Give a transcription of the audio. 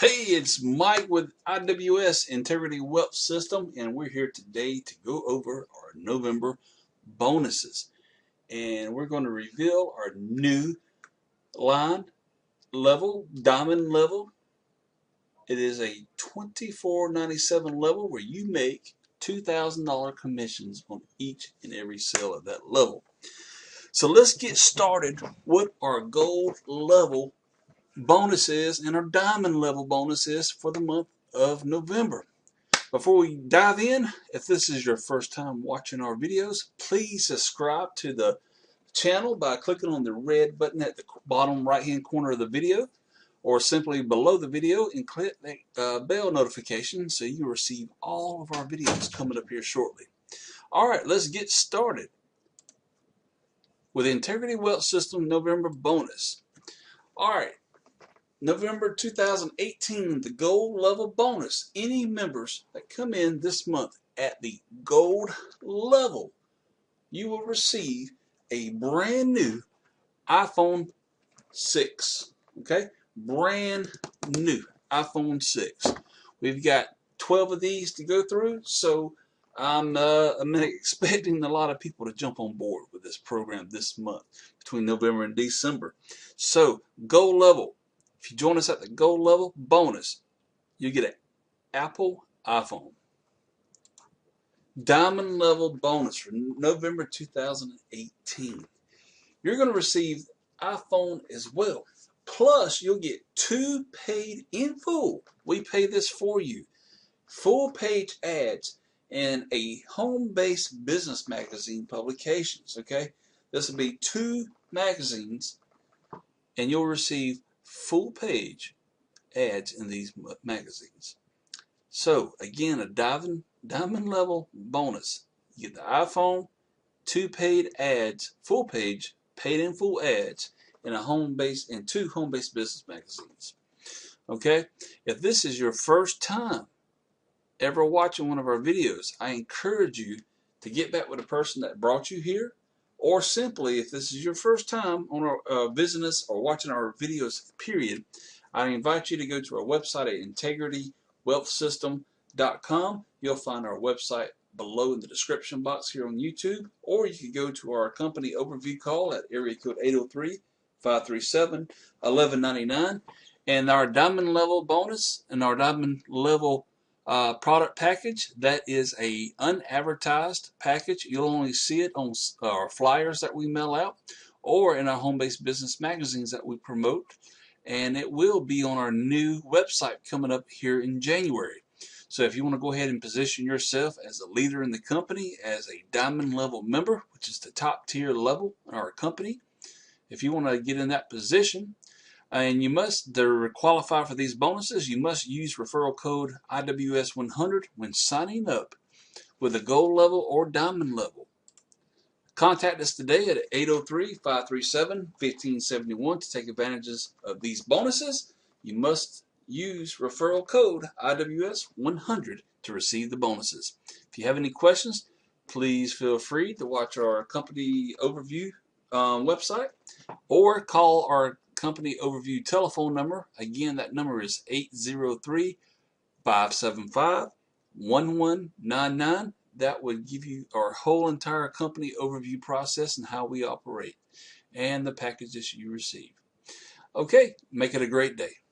Hey, it's Mike with IWS Integrity Wealth System, and we're here today to go over our November bonuses. And we're going to reveal our new line level, diamond level. It is a $24.97 level where you make $2,000 commissions on each and every sale at that level. So let's get started with our gold level bonus is and our diamond level bonus is for the month of November. Before we dive in, if this is your first time watching our videos, please subscribe to the channel by clicking on the red button at the bottom right hand corner of the video, or simply below the video and click the bell notification so you receive all of our videos coming up here shortly. Alright, let's get started with Integrity Wealth System November bonus. Alright, November 2018, the gold level bonus. Any members that come in this month at the gold level, you will receive a brand new iPhone 6. Okay? Brand new iPhone 6. We've got 12 of these to go through, so I'm expecting a lot of people to jump on board with this program this month between November and December. So, gold level. If you join us at the gold level bonus, you get an Apple iPhone. Diamond level bonus for November 2018. You're going to receive iPhone as well. Plus, you'll get 2 paid in full. We pay this for you. Full page ads in a home-based business magazine publications. Okay, this will be 2 magazines, and you'll receive full page ads in these magazines. So again, a diamond level bonus. You get the iPhone, 2 paid ads, full page, paid in full ads in a home-based and 2 home-based business magazines. Okay, if this is your first time ever watching one of our videos, I encourage you to get back with the person that brought you here, or simply, if this is your first time on our visiting us or watching our videos, period, I invite you to go to our website at integritywealthsystem.com. You'll find our website below in the description box here on YouTube, or you can go to our company overview call at area code 803-537-1199. And our diamond level bonus and our diamond level product package, that is a unadvertised package. You'll only see it on our flyers that we mail out or in our home-based business magazines that we promote, and it will be on our new website coming up here in January. So if you want to go ahead and position yourself as a leader in the company, as a diamond level member, which is the top tier level in our company, if you want to get in that position, and you must, to qualify for these bonuses, you must use referral code IWS100 when signing up with a gold level or diamond level. Contact us today at 803-537-1571 to take advantages of these bonuses. You must use referral code IWS100 to receive the bonuses. If you have any questions, please feel free to watch our company overview website or call our company overview telephone number. Again, that number is 803-575-1199. That would give you our whole entire company overview process and how we operate and the packages you receive. Okay, make it a great day.